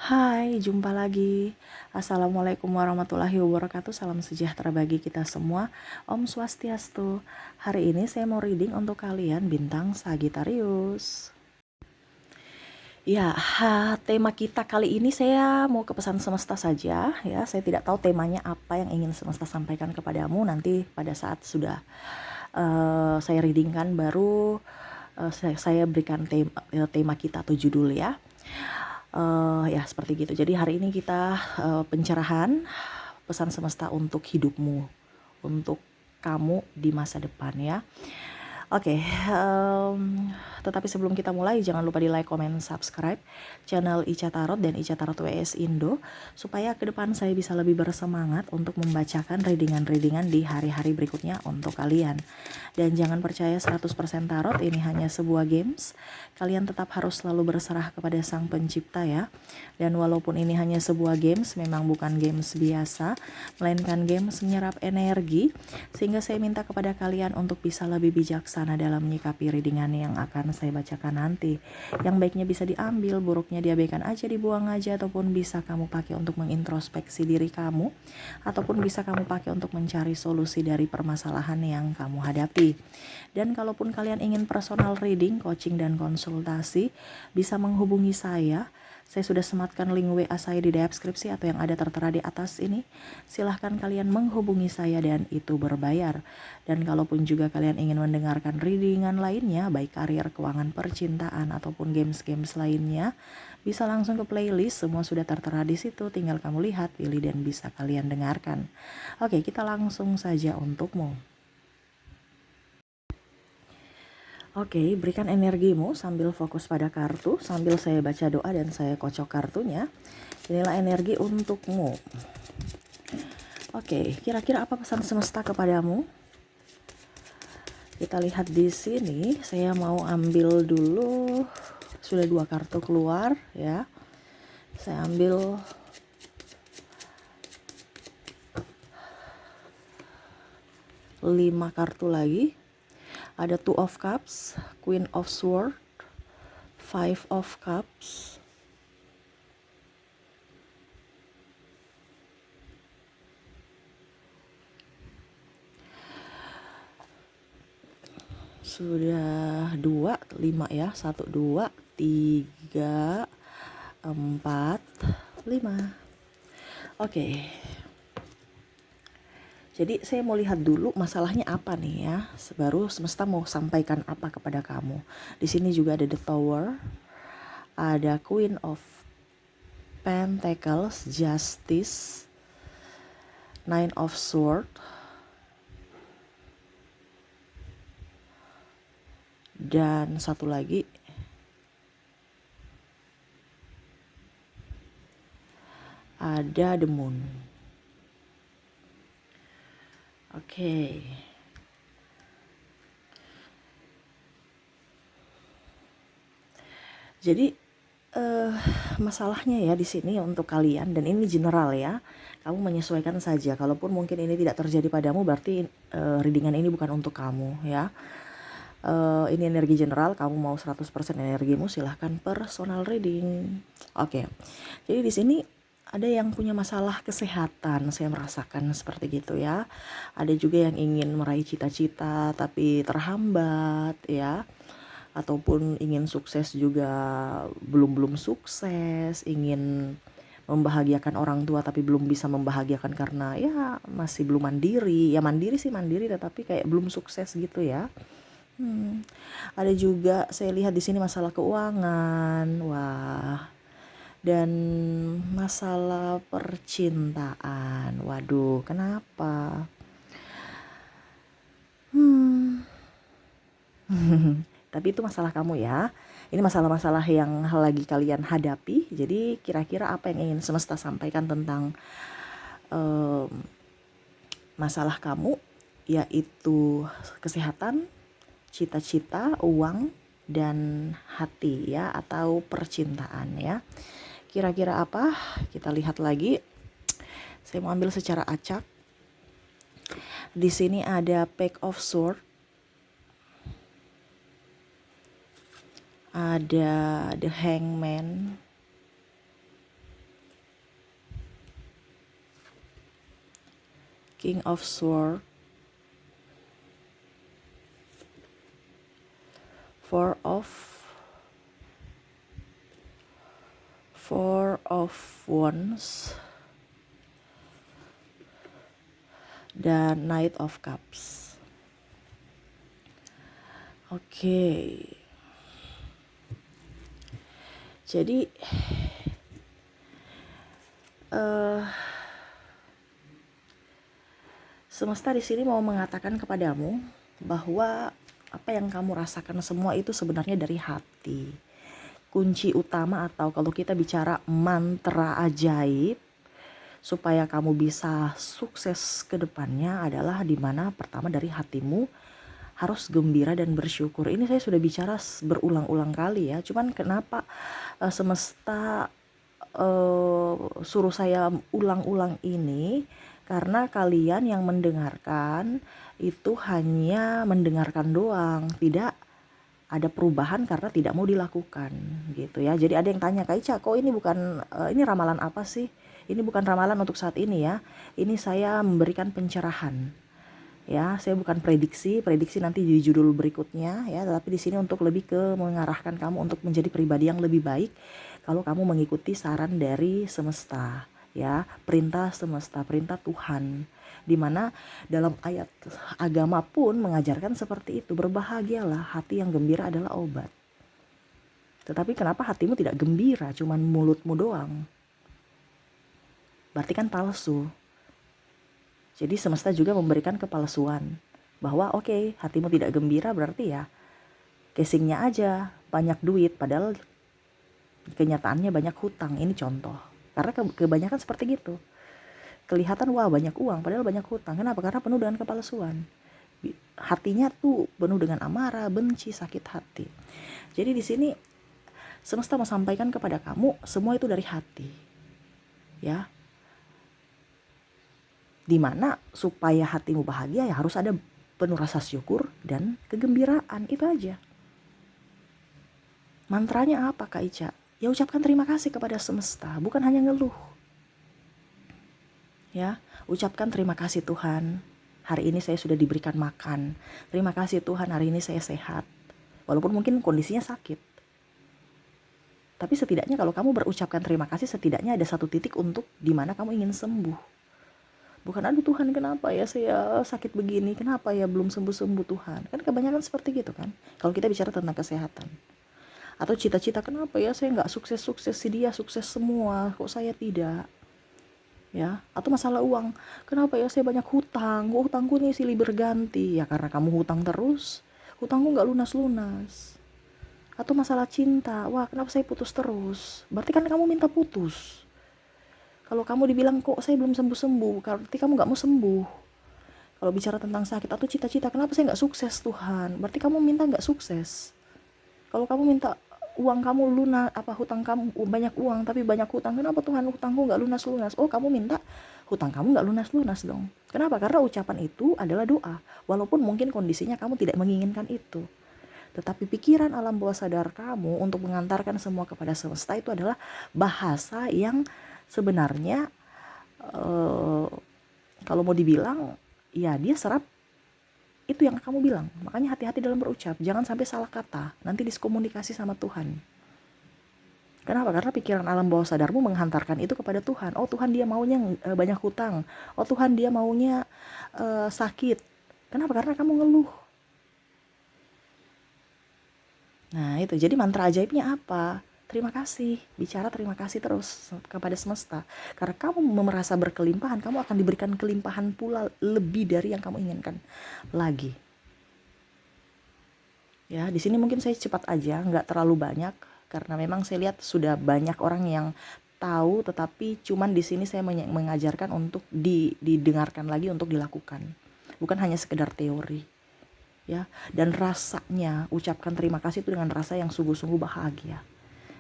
Hai, jumpa lagi. Assalamualaikum warahmatullahi wabarakatuh. Salam sejahtera bagi kita semua. Om Swastiastu. Hari ini saya mau reading untuk kalian bintang Sagittarius. Ya, tema kita kali ini saya mau ke pesan semesta saja ya. Saya tidak tahu temanya apa yang ingin semesta sampaikan kepadamu. Nanti pada saat sudah saya readingkan baru saya berikan tema kita atau judul ya. Ya seperti gitu. Jadi hari ini kita pencerahan pesan semesta untuk hidupmu, untuk kamu di masa depan ya. Oke, tetapi sebelum kita mulai jangan lupa di like, comment, subscribe channel Ica Tarot dan Ica Tarot WS Indo supaya ke depan saya bisa lebih bersemangat untuk membacakan readingan-readingan di hari-hari berikutnya untuk kalian. Dan jangan percaya 100% tarot ini hanya sebuah games. Kalian tetap harus selalu berserah kepada Sang Pencipta ya. Dan walaupun ini hanya sebuah games, memang bukan games biasa, melainkan games menyerap energi, sehingga saya minta kepada kalian untuk bisa lebih bijaksana dalam menyikapi readingan yang akan saya bacakan nanti. Yang baiknya bisa diambil, buruknya diabaikan aja, dibuang aja, ataupun bisa kamu pakai untuk mengintrospeksi diri kamu, ataupun bisa kamu pakai untuk mencari solusi dari permasalahan yang kamu hadapi. Dan kalaupun kalian ingin personal reading, coaching, dan konsultasi, bisa menghubungi saya. Saya sudah sematkan link WA saya di deskripsi atau yang ada tertera di atas ini. Silahkan kalian menghubungi saya dan itu berbayar. Dan kalaupun juga kalian ingin mendengarkan readingan lainnya, baik karir, keuangan, percintaan, ataupun games-games lainnya, bisa langsung ke playlist. Semua sudah tertera di situ. Tinggal kamu lihat, pilih, dan bisa kalian dengarkan. Oke, kita langsung saja untukmu. Oke, berikan energimu sambil fokus pada kartu, sambil saya baca doa dan saya kocok kartunya. Inilah energi untukmu. Oke, kira-kira apa pesan semesta kepadamu? Kita lihat di sini, saya mau ambil dulu, sudah 2 kartu keluar ya. Saya ambil 5 kartu lagi. Ada Two of Cups, Queen of Swords, Five of Cups, sudah 2, 5 ya, 1, 2, 3, 4, 5. Oke. Jadi saya mau lihat dulu masalahnya apa nih ya. Baru semesta mau sampaikan apa kepada kamu. Di sini juga ada The Tower, ada Queen of Pentacles, Justice, Nine of Swords, dan satu lagi ada The Moon. Oke. Jadi masalahnya ya di sini untuk kalian, dan ini general ya. Kamu menyesuaikan saja. Kalaupun mungkin ini tidak terjadi padamu, berarti readingan ini bukan untuk kamu ya. Ini energi general, kamu mau 100% energimu silahkan personal reading. Oke. Jadi di sini ada yang punya masalah kesehatan, saya merasakan seperti gitu ya. Ada juga yang ingin meraih cita-cita tapi terhambat ya. Ataupun ingin sukses juga belum sukses, ingin membahagiakan orang tua tapi belum bisa membahagiakan karena ya masih belum mandiri. Ya mandiri sih mandiri tetapi kayak belum sukses gitu ya. Ada juga saya lihat di sini masalah keuangan, wah, dan masalah percintaan. Waduh, kenapa? Tapi itu masalah kamu ya. Ini masalah-masalah yang lagi kalian hadapi. Jadi kira-kira apa yang ingin semesta sampaikan tentang masalah kamu, yaitu kesehatan, cita-cita, uang, dan hati ya, atau percintaan ya. Kira-kira apa? Kita lihat lagi. Saya mau ambil secara acak. Di sini ada Page of Swords, ada The Hangman, King of Swords, Four of Wands, dan Knight of Cups. Oke. Jadi semesta di sini mau mengatakan kepadamu bahwa apa yang kamu rasakan semua itu sebenarnya dari hati. Kunci utama, atau kalau kita bicara mantra ajaib supaya kamu bisa sukses ke depannya, adalah dimana pertama dari hatimu harus gembira dan bersyukur. Ini saya sudah bicara berulang-ulang kali ya. Cuman kenapa semesta suruh saya ulang-ulang ini? Karena kalian yang mendengarkan itu hanya mendengarkan doang, tidak ada perubahan karena tidak mau dilakukan gitu ya. Jadi ada yang tanya, Kak Ica, kok ini bukan ini ramalan apa sih? Ini bukan ramalan untuk saat ini ya. Ini saya memberikan pencerahan. Ya, saya bukan prediksi nanti di judul berikutnya ya, tetapi di sini untuk lebih ke mengarahkan kamu untuk menjadi pribadi yang lebih baik kalau kamu mengikuti saran dari semesta ya, perintah semesta, perintah Tuhan. Dimana dalam ayat agama pun mengajarkan seperti itu, berbahagialah, hati yang gembira adalah obat. Tetapi kenapa hatimu tidak gembira, cuman mulutmu doang? Berarti kan palsu. Jadi semesta juga memberikan kepalsuan bahwa oke, hatimu tidak gembira berarti ya casingnya aja banyak duit, padahal kenyataannya banyak hutang. Ini contoh. Karena kebanyakan seperti gitu. Kelihatan wah banyak uang, padahal banyak hutang. Kenapa? Karena penuh dengan kepalsuan. Hatinya tuh penuh dengan amarah, benci, sakit hati. Jadi di sini semesta mau sampaikan kepada kamu semua itu dari hati. Ya. Dimana supaya hatimu bahagia ya harus ada penuh rasa syukur dan kegembiraan, itu aja. Mantranya apa Kak Ica? Ya ucapkan terima kasih kepada semesta, bukan hanya ngeluh. Ya, ucapkan terima kasih Tuhan, hari ini saya sudah diberikan makan. Terima kasih Tuhan, hari ini saya sehat. Walaupun mungkin kondisinya sakit. Tapi setidaknya kalau kamu berucapkan terima kasih, setidaknya ada satu titik untuk dimana kamu ingin sembuh. Bukan aduh Tuhan kenapa ya saya sakit begini, kenapa ya belum sembuh-sembuh Tuhan. Kan kebanyakan seperti gitu kan kalau kita bicara tentang kesehatan. Atau cita-cita, kenapa ya saya gak sukses-sukses, si dia sukses semua kok saya tidak ya. Atau masalah uang, kenapa ya saya banyak hutang, kok hutangku nih silih berganti. Ya karena kamu hutang terus, hutangku gak lunas-lunas. Atau masalah cinta, wah kenapa saya putus terus, berarti kan kamu minta putus. Kalau kamu dibilang kok saya belum sembuh-sembuh, berarti kamu gak mau sembuh. Kalau bicara tentang sakit atau cita-cita, kenapa saya gak sukses Tuhan, berarti kamu minta gak sukses. Kalau kamu minta uang kamu lunas, hutang kamu banyak uang tapi banyak hutang, kenapa Tuhan hutangku gak lunas-lunas? Oh kamu minta hutang kamu gak lunas-lunas dong. Kenapa? Karena ucapan itu adalah doa, walaupun mungkin kondisinya kamu tidak menginginkan itu. Tetapi pikiran alam bawah sadar kamu untuk mengantarkan semua kepada semesta itu adalah bahasa yang sebenarnya kalau mau dibilang ya dia serap itu yang kamu bilang. Makanya hati-hati dalam berucap, jangan sampai salah kata, nanti diskomunikasi sama Tuhan. Kenapa? Karena pikiran alam bawah sadarmu menghantarkan itu kepada Tuhan. Oh Tuhan dia maunya banyak hutang, oh Tuhan dia maunya sakit. Kenapa? Karena kamu ngeluh. Nah itu, jadi mantra ajaibnya apa? Terima kasih, bicara terima kasih terus kepada semesta. Karena kamu merasa berkelimpahan, kamu akan diberikan kelimpahan pula lebih dari yang kamu inginkan lagi. Ya, di sini mungkin saya cepat aja, nggak terlalu banyak, karena memang saya lihat sudah banyak orang yang tahu, tetapi cuman di sini saya mengajarkan untuk didengarkan lagi, untuk dilakukan. Bukan hanya sekedar teori. Ya, dan rasanya ucapkan terima kasih itu dengan rasa yang sungguh-sungguh bahagia.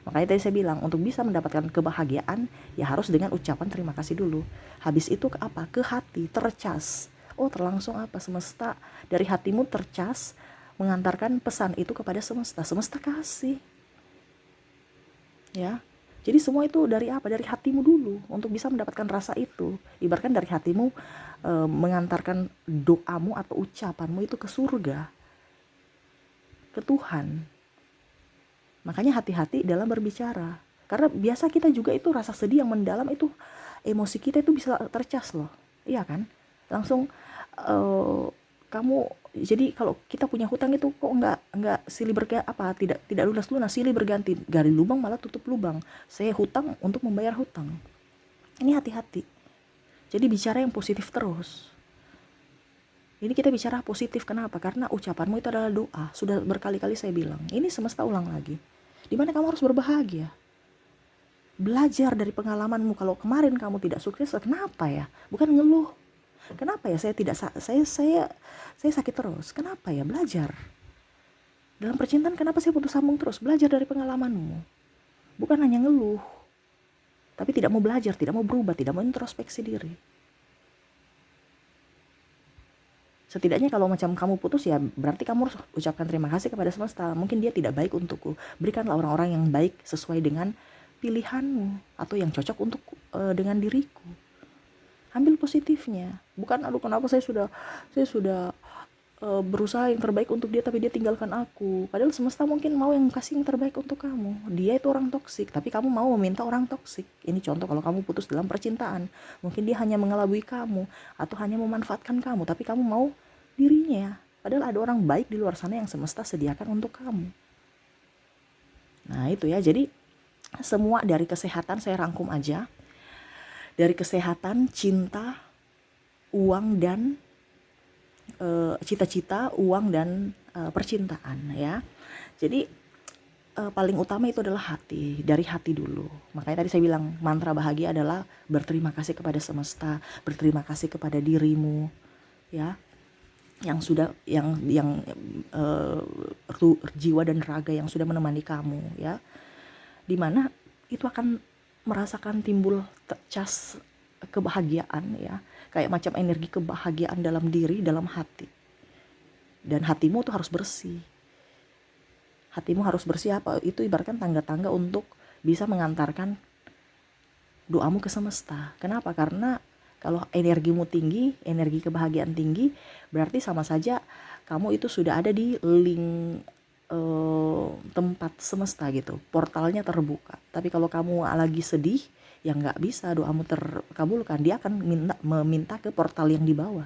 Makanya tadi saya bilang untuk bisa mendapatkan kebahagiaan ya harus dengan ucapan terima kasih dulu. Habis itu ke apa? Ke hati, tercas. Oh terlangsung apa? Semesta dari hatimu tercas mengantarkan pesan itu kepada semesta. Semesta kasih. Ya. Jadi semua itu dari apa? Dari hatimu dulu untuk bisa mendapatkan rasa itu. Ibaratkan dari hatimu mengantarkan doamu atau ucapanmu itu ke surga, ke Tuhan. Makanya hati-hati dalam berbicara. Karena biasa kita juga itu rasa sedih yang mendalam itu, emosi kita itu bisa tercas loh. Iya kan? Langsung eh, kamu, jadi kalau kita punya hutang itu kok nggak silih berganti, apa, tidak lunas silih berganti, gali lubang malah tutup lubang. Saya hutang untuk membayar hutang. Ini hati-hati. Jadi bicara yang positif terus. Ini kita bicara positif, kenapa? Karena ucapanmu itu adalah doa. Sudah berkali-kali saya bilang. Ini semesta ulang lagi. Dimana kamu harus berbahagia. Belajar dari pengalamanmu. Kalau kemarin kamu tidak sukses, kenapa ya? Bukan ngeluh. Kenapa ya saya tidak saya sakit terus? Kenapa ya? Belajar. Dalam percintaan kenapa saya putus sambung terus? Belajar dari pengalamanmu. Bukan hanya ngeluh. Tapi tidak mau belajar, tidak mau berubah, tidak mau introspeksi diri. Setidaknya kalau macam kamu putus ya berarti kamu harus ucapkan terima kasih kepada semesta. Mungkin dia tidak baik untukku. Berikanlah orang-orang yang baik sesuai dengan pilihanmu atau yang cocok untuk dengan diriku. Ambil positifnya. Bukan aduh kenapa saya sudah berusaha yang terbaik untuk dia tapi dia tinggalkan aku. Padahal semesta mungkin mau yang kasih yang terbaik untuk kamu. Dia itu orang toksik, tapi kamu mau meminta orang toksik. Ini contoh kalau kamu putus dalam percintaan. Mungkin dia hanya mengelabui kamu atau hanya memanfaatkan kamu, tapi kamu mau dirinya. Padahal ada orang baik di luar sana yang semesta sediakan untuk kamu. Nah itu ya, jadi semua dari kesehatan saya rangkum aja. Dari kesehatan, cinta, uang dan cita-cita, uang dan percintaan ya. Jadi paling utama itu adalah hati, dari hati dulu. Makanya tadi saya bilang mantra bahagia adalah berterima kasih kepada semesta, berterima kasih kepada dirimu ya, yang sudah yang jiwa dan raga yang sudah menemani kamu ya, dimana itu akan merasakan timbul cas kebahagiaan ya, kayak macam energi kebahagiaan dalam diri, dalam hati. Dan hatimu tuh harus bersih. Hatimu harus bersih apa? Itu ibaratkan tangga-tangga untuk bisa mengantarkan doamu ke semesta. Kenapa? Karena kalau energimu tinggi, energi kebahagiaan tinggi, berarti sama saja kamu itu sudah ada di link tempat semesta gitu. Portalnya terbuka. Tapi kalau kamu lagi sedih, ya nggak bisa doamu terkabulkan. Dia akan meminta ke portal yang di bawah,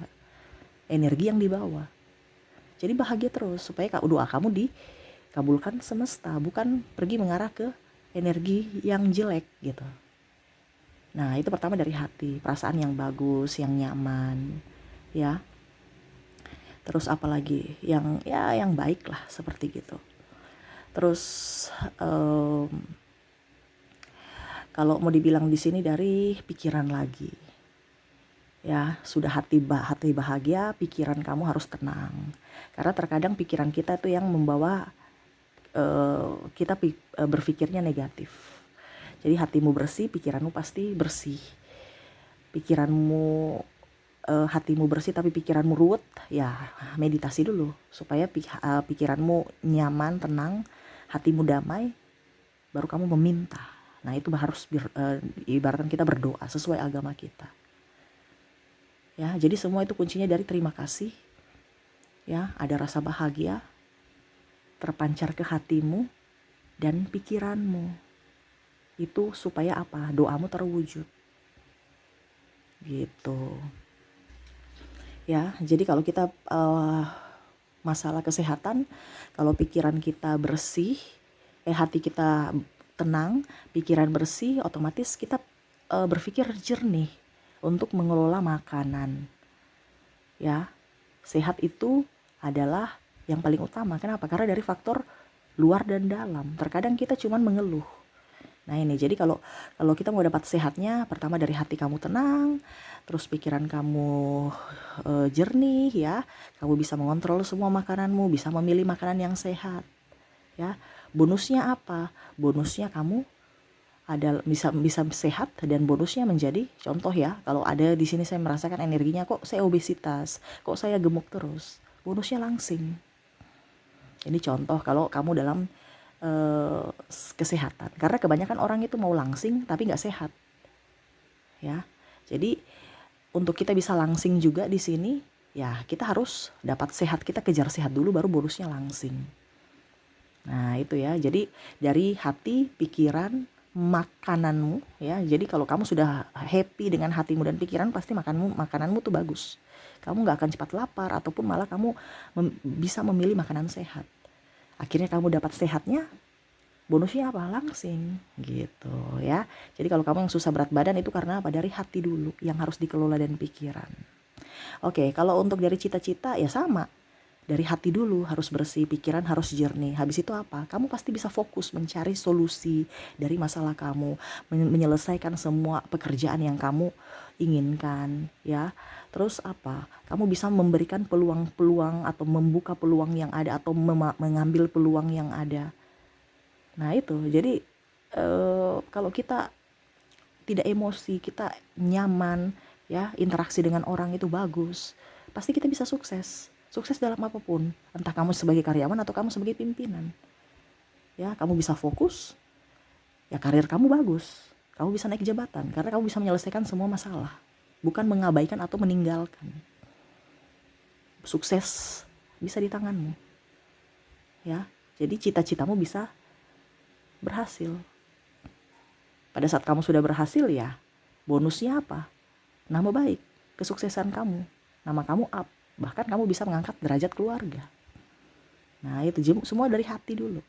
energi yang di bawah. Jadi bahagia terus supaya doa kamu dikabulkan semesta, bukan pergi mengarah ke energi yang jelek gitu. Nah itu pertama dari hati, perasaan yang bagus, yang nyaman ya. Terus apalagi yang baik lah seperti gitu. Terus kalau mau dibilang di sini dari pikiran lagi ya, sudah hati bahagia, pikiran kamu harus tenang. Karena terkadang pikiran kita tuh yang membawa kita berpikirnya negatif. Jadi hatimu bersih, pikiranmu pasti bersih. Pikiranmu hatimu bersih tapi pikiranmu ruwet, ya meditasi dulu supaya pikiranmu nyaman, tenang, hatimu damai, baru kamu meminta. Nah itu harus ibaratkan kita berdoa sesuai agama kita ya. Jadi semua itu kuncinya dari terima kasih ya, ada rasa bahagia terpancar ke hatimu dan pikiranmu, itu supaya apa? Doamu terwujud gitu ya. Jadi kalau kita masalah kesehatan, kalau pikiran kita bersih, hati kita tenang, pikiran bersih, otomatis kita berpikir jernih untuk mengelola makanan ya. Sehat itu adalah yang paling utama. Kenapa? Karena dari faktor luar dan dalam. Terkadang kita cuman mengeluh. Nah ini, jadi kalau kita mau dapat sehatnya, pertama dari hati kamu tenang, terus pikiran kamu jernih ya, kamu bisa mengontrol semua makananmu, bisa memilih makanan yang sehat ya. Bonusnya apa? Bonusnya kamu ada bisa sehat, dan bonusnya menjadi contoh ya. Kalau ada di sini saya merasakan energinya, kok saya obesitas, kok saya gemuk terus, bonusnya langsing. Ini contoh kalau kamu dalam kesehatan. Karena kebanyakan orang itu mau langsing tapi nggak sehat, ya. Jadi untuk kita bisa langsing juga di sini, ya kita harus dapat sehat, kita kejar sehat dulu baru bonusnya langsing. Nah itu ya, jadi dari hati, pikiran, makananmu ya. Jadi kalau kamu sudah happy dengan hatimu dan pikiran, pasti makananmu tuh bagus. Kamu gak akan cepat lapar ataupun malah kamu bisa memilih makanan sehat. Akhirnya kamu dapat sehatnya, bonusnya apa? Langsing gitu ya. Jadi kalau kamu yang susah berat badan itu karena apa? Dari hati dulu yang harus dikelola dan pikiran. Oke, kalau untuk dari cita-cita ya sama. Dari hati dulu harus bersih, pikiran harus jernih. Habis itu apa? Kamu pasti bisa fokus mencari solusi dari masalah kamu, menyelesaikan semua pekerjaan yang kamu inginkan, ya. Terus apa? Kamu bisa memberikan peluang-peluang atau membuka peluang yang ada atau mengambil peluang yang ada. Nah, itu. Jadi kalau kita tidak emosi, kita nyaman, ya, interaksi dengan orang itu bagus, pasti kita bisa sukses. Sukses dalam apapun, entah kamu sebagai karyawan atau kamu sebagai pimpinan. Ya, kamu bisa fokus, ya karir kamu bagus. Kamu bisa naik jabatan karena kamu bisa menyelesaikan semua masalah, bukan mengabaikan atau meninggalkan. Sukses bisa di tanganmu. Ya, jadi cita-citamu bisa berhasil. Pada saat kamu sudah berhasil ya, bonusnya apa? Nama baik, kesuksesan kamu, nama kamu up. Bahkan kamu bisa mengangkat derajat keluarga. Nah itu semua dari hati dulu.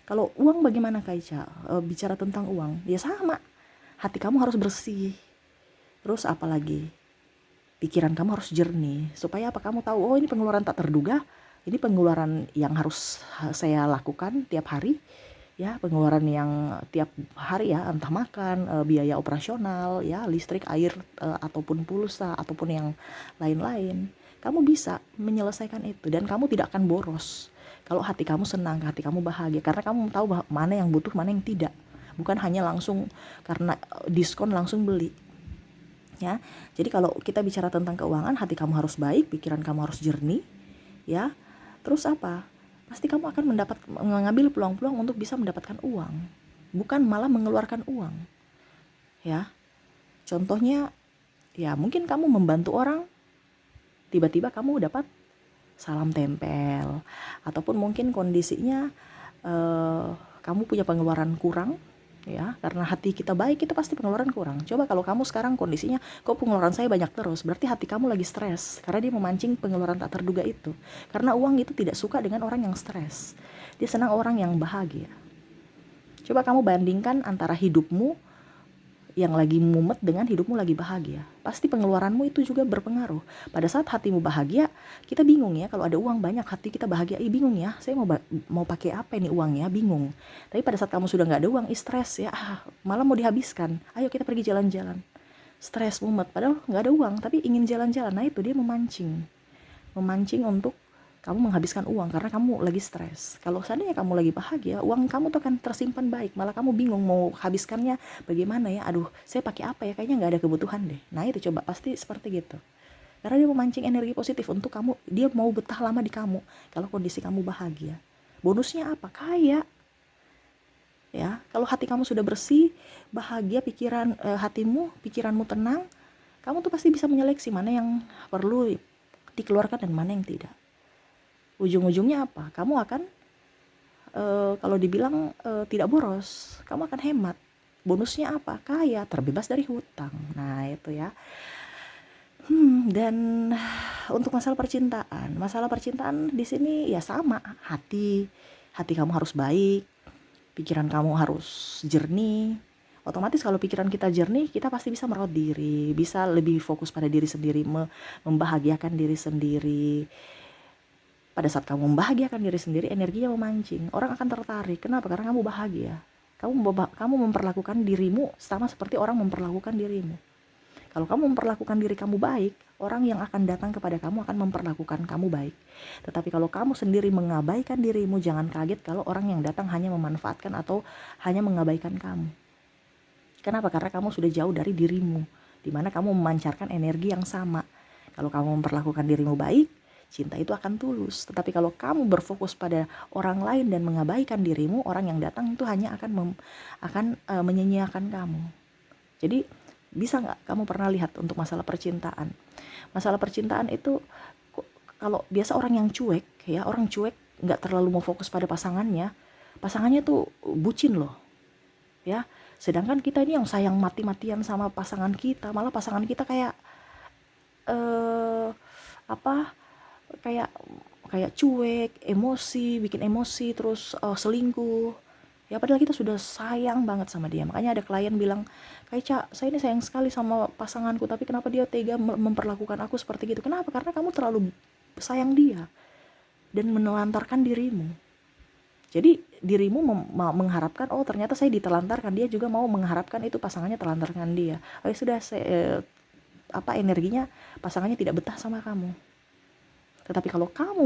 Kalau uang bagaimana Kak Ica? Bicara tentang uang, ya sama. Hati kamu harus bersih. Terus apa lagi? Pikiran kamu harus jernih. Supaya apa? Kamu tahu, oh ini pengeluaran tak terduga. Ini pengeluaran yang harus saya lakukan tiap hari. Ya, pengeluaran yang tiap hari ya, entah makan, biaya operasional, ya, listrik, air, ataupun pulsa, ataupun yang lain-lain. Kamu bisa menyelesaikan itu dan kamu tidak akan boros. Kalau hati kamu senang, hati kamu bahagia, karena kamu tahu mana yang butuh, mana yang tidak. Bukan hanya langsung karena diskon langsung beli. Ya. Jadi kalau kita bicara tentang keuangan, hati kamu harus baik, pikiran kamu harus jernih, ya. Terus apa? Pasti kamu akan mengambil peluang-peluang untuk bisa mendapatkan uang, bukan malah mengeluarkan uang. Ya. Contohnya ya mungkin kamu membantu orang, tiba-tiba kamu dapat salam tempel, ataupun mungkin kondisinya kamu punya pengeluaran kurang, ya, karena hati kita baik, kita pasti pengeluaran kurang. Coba kalau kamu sekarang kondisinya kok pengeluaran saya banyak terus, berarti hati kamu lagi stres karena dia memancing pengeluaran tak terduga itu. Karena uang itu tidak suka dengan orang yang stres, dia senang orang yang bahagia. Coba kamu bandingkan antara hidupmu yang lagi mumet dengan hidupmu lagi bahagia. Pasti pengeluaranmu itu juga berpengaruh. Pada saat hatimu bahagia, kita bingung ya, kalau ada uang banyak hati kita bahagia, bingung ya, saya mau pakai apa ini uangnya, bingung. Tapi pada saat kamu sudah nggak ada uang, stres ya, malah mau dihabiskan. Ayo kita pergi jalan-jalan. Stres, mumet, padahal nggak ada uang, tapi ingin jalan-jalan. Nah itu dia memancing untuk kamu menghabiskan uang karena kamu lagi stres. Kalau seandainya kamu lagi bahagia, uang kamu tuh akan tersimpan baik. Malah kamu bingung mau habiskannya bagaimana ya. Aduh, saya pakai apa ya? Kayaknya nggak ada kebutuhan deh. Nah itu coba pasti seperti gitu. Karena dia memancing energi positif untuk kamu. Dia mau betah lama di kamu. Kalau kondisi kamu bahagia, bonusnya apa? Kaya. Ya, kalau hati kamu sudah bersih, bahagia, pikiranmu tenang, kamu tuh pasti bisa menyeleksi mana yang perlu dikeluarkan dan mana yang tidak. Ujung-ujungnya apa? Kamu akan kalau dibilang tidak boros, kamu akan hemat. Bonusnya apa? Kaya, terbebas dari hutang. Nah itu ya. Dan untuk masalah percintaan di sini ya sama. Hati kamu harus baik, pikiran kamu harus jernih. Otomatis kalau pikiran kita jernih, kita pasti bisa merawat diri, bisa lebih fokus pada diri sendiri, membahagiakan diri sendiri. Pada saat kamu membahagiakan diri sendiri, energinya memancing. Orang akan tertarik. Kenapa? Karena kamu bahagia. Kamu memperlakukan dirimu sama seperti orang memperlakukan dirimu. Kalau kamu memperlakukan diri kamu baik, orang yang akan datang kepada kamu akan memperlakukan kamu baik. Tetapi kalau kamu sendiri mengabaikan dirimu, jangan kaget kalau orang yang datang hanya memanfaatkan atau hanya mengabaikan kamu. Kenapa? Karena kamu sudah jauh dari dirimu, di mana kamu memancarkan energi yang sama. Kalau kamu memperlakukan dirimu baik, cinta itu akan tulus. Tetapi kalau kamu berfokus pada orang lain dan mengabaikan dirimu, orang yang datang itu hanya akan menyia-nyiakan kamu. Jadi bisa nggak kamu pernah lihat untuk masalah percintaan? Masalah percintaan itu kalau biasa orang yang cuek ya, orang cuek nggak terlalu mau fokus pada pasangannya tuh bucin loh ya. Sedangkan kita ini yang sayang mati-matian sama pasangan kita, malah pasangan kita kayak eh apa kayak kayak cuek, emosi, bikin emosi, terus selingkuh. Ya padahal kita sudah sayang banget sama dia. Makanya ada klien bilang, "Kayak Cak, saya ini sayang sekali sama pasanganku, tapi kenapa dia tega memperlakukan aku seperti gitu?" Kenapa? Karena kamu terlalu sayang dia dan menelantarkan dirimu. Jadi dirimu mengharapkan, oh ternyata saya ditelantarkan, dia juga mau mengharapkan itu pasangannya telantarkan dia. Oh ya sudah, energinya pasangannya tidak betah sama kamu. Tetapi kalau kamu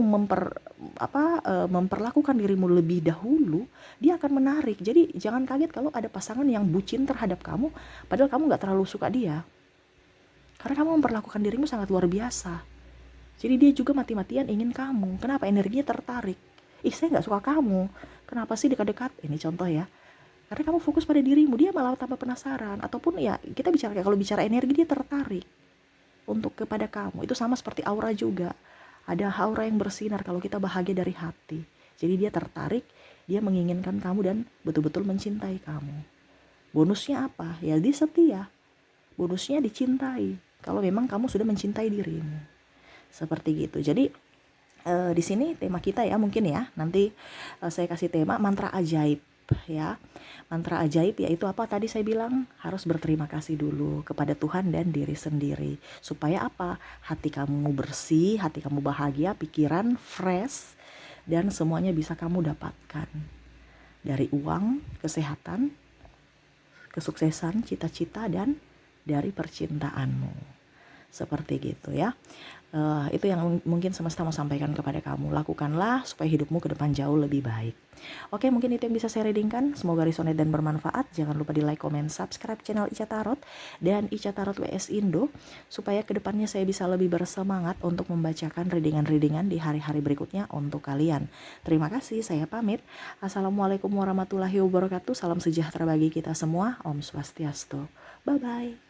memperlakukan dirimu lebih dahulu, dia akan menarik. Jadi jangan kaget kalau ada pasangan yang bucin terhadap kamu, padahal kamu nggak terlalu suka dia. Karena kamu memperlakukan dirimu sangat luar biasa. Jadi dia juga mati-matian ingin kamu. Kenapa? Energinya tertarik. Ih, saya nggak suka kamu. Kenapa sih dekat-dekat? Ini contoh ya. Karena kamu fokus pada dirimu, dia malah tambah penasaran. Ataupun ya kita bicara kalau bicara energi, dia tertarik untuk kepada kamu. Itu sama seperti aura juga. Ada aura yang bersinar kalau kita bahagia dari hati. Jadi dia tertarik, dia menginginkan kamu dan betul-betul mencintai kamu. Bonusnya apa? Ya dia setia. Bonusnya dicintai. Kalau memang kamu sudah mencintai dirimu. Seperti gitu. Jadi di sini tema kita ya mungkin ya. Nanti saya kasih tema mantra ajaib ya. Mantra ajaib yaitu apa? Tadi saya bilang harus berterima kasih dulu kepada Tuhan dan diri sendiri. Supaya apa? Hati kamu bersih, hati kamu bahagia, pikiran fresh, dan semuanya bisa kamu dapatkan. Dari uang, kesehatan, kesuksesan, cita-cita, dan dari percintaanmu. Seperti gitu ya. Itu yang mungkin semesta mau sampaikan kepada kamu. Lakukanlah supaya hidupmu ke depan jauh lebih baik. Oke, mungkin itu yang bisa saya readingkan. Semoga resonate dan bermanfaat. Jangan lupa di like, comment, subscribe channel Ica Tarot dan Ica Tarot WS Indo, supaya kedepannya saya bisa lebih bersemangat untuk membacakan readingan-readingan di hari-hari berikutnya untuk kalian. Terima kasih, saya pamit. Assalamualaikum warahmatullahi wabarakatuh. Salam sejahtera bagi kita semua. Om Swastiastu. Bye-bye.